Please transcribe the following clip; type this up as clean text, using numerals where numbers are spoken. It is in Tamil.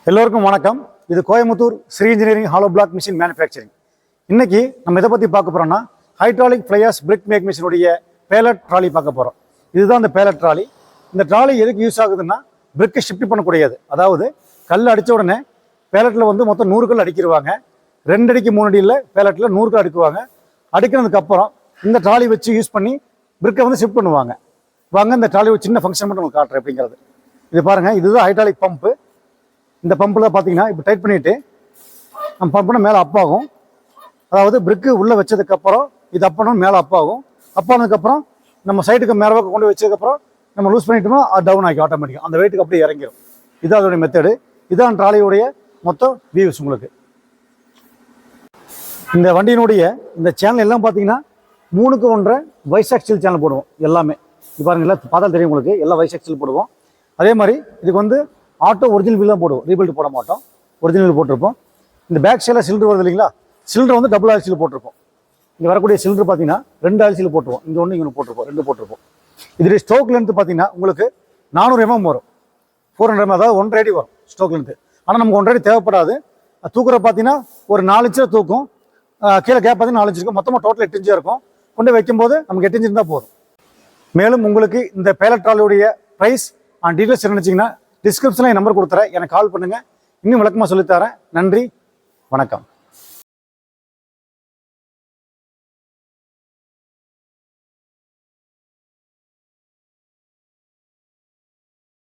எல்லோருக்கும் வணக்கம். இது Coimbatore Sri engineering hollow block machine manufacturing. இன்னைக்கு நம்ம இதை பற்றி பார்க்க போகிறோம்னா ஹைட்ராலிக் ஃப்ளையர்ஸ் பிரிக் மேக் மிஷினுடைய பேலட் ட்ராலி பார்க்க போகிறோம். இதுதான் அந்த பேலட் ட்ராலி. இந்த ட்ராலி எதுக்கு யூஸ் ஆகுதுன்னா பிரிக்கை ஷிஃப்ட் பண்ணக்கூடியது. அதாவது கல் அடித்த உடனே பேலட்டில் வந்து மொத்தம் 100 கல் அடிக்கிடுவாங்க. 2 அடிக்கு 3 அடியில் பேலட்டில் 100 கல் அடுக்குவாங்க. அடுக்கினதுக்கப்புறம் இந்த ட்ராலி வச்சு யூஸ் பண்ணி பிரிக்கை வந்து ஷிஃப்ட் பண்ணுவாங்க. வாங்க இந்த ட்ராலி ஒரு சின்ன ஃபங்க்ஷன் மட்டும் உங்களுக்கு காட்டுறேன் அப்படிங்கிறது. இது பாருங்கள், இதுதான் ஹைட்ராலிக் பம்பு. இந்த பம்பில் பார்த்தீங்கன்னா இப்போ டைட் பண்ணிவிட்டு நம்ம பம்புனா மேலே அப் ஆகும். அதாவது பிரிக்கு உள்ளே வச்சதுக்கப்புறம் இது அப்பணும் மேலே அப் ஆகும். அப்பானதுக்கப்புறம் நம்ம சைடுக்கு மேலே கொண்டு வச்சதுக்கப்புறம் நம்ம லூஸ் பண்ணிட்டோம்னா அது டவுன் ஆகிக்கும் ஆட்டோமேட்டிக்காக. அந்த வெயிட்டுக்கு அப்படியே இறங்கிடும். இதுதான் அதோடைய மெத்தடு. இதுதான் ட்ராலியுடைய மொத்தம் வியூஸ். உங்களுக்கு இந்த வண்டியினுடைய இந்த சேனல் எல்லாம் பார்த்தீங்கன்னா 3க்கு 1 வைசாக் ஸ்டீல் சேனல் போடுவோம். எல்லாமே இது பாருங்கள், எல்லாம் பார்த்தா தெரியும் உங்களுக்கு. எல்லாம் வைசாக் ஸ்டீல் போடுவோம். அதே மாதிரி இதுக்கு வந்து ஆட்டோ ஒரிஜினல் வீல் தான் போடுவோம். ரீபில்டு போட மாட்டோம். ஒரிஜினல் போட்டிருப்போம். இந்த பேக் சைடில் சிலிண்டர் வருது இல்லைங்களா, சிலிண்டர் வந்து டபுள் ஆயில் சீல் போட்டிருப்போம். இங்கே வரக்கூடிய சிலிண்டர் பார்த்தீங்கன்னா 2 ஆயில் சீல் போட்டுருவோம். இங்கே ஒன்று இங்கே போட்டிருப்போம், 2 போட்டிருப்போம். இதோடைய ஸ்டோக் லென்த் பார்த்தீங்கன்னா உங்களுக்கு 400 mm வரும். 400 mm, அதாவது 1.5 அடி வரும் ஸ்டோக் லென்த்து. ஆனால் நமக்கு 1.5 அடி தேவைப்படாது. தூக்குற பார்த்தீங்கன்னா ஒரு 4 இன்ச்சில் தூக்கும். கீழே கேப் பார்த்தீங்கன்னா 4 இன்ச்சு இருக்கும். மொத்தமாக டோட்டல் 8 இன்ச்சாக இருக்கும். கொண்டு வைக்கும்போது நமக்கு 8 இன்ச்சு இருந்தால் போதும். மேலும் உங்களுக்கு இந்த பேலட் ட்ராலியுடைய ப்ரைஸ் அண்ட் டீட்டெயில்ஸ் நினச்சிங்கன்னா டிஸ்கிரிப்ஷனில் என் நம்பர் கொடுத்துறேன். எனக்கு கால் பண்ணுங்கள். இன்னும் விளக்கமாக சொல்லித்தரேன். நன்றி, வணக்கம்.